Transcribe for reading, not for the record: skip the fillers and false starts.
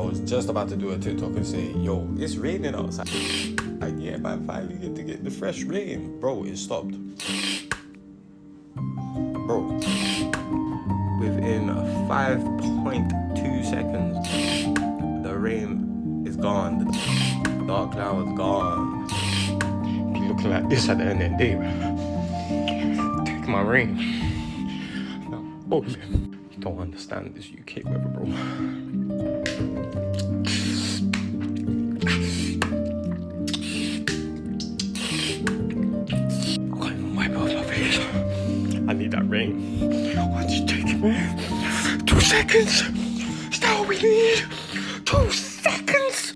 was just about to do a TikTok and say, yo, it's raining outside. Like, yeah, man, finally get to get the fresh rain. Bro, it stopped. Bro, within 5.2 seconds, the rain is gone. The dark cloud is gone. Be looking like this at the end of the day, man. Take my rain. No, bullshit. You don't understand this UK weather, bro. I need that rain. Why'd you take it, man? 2 seconds. Is that all we need? 2 seconds.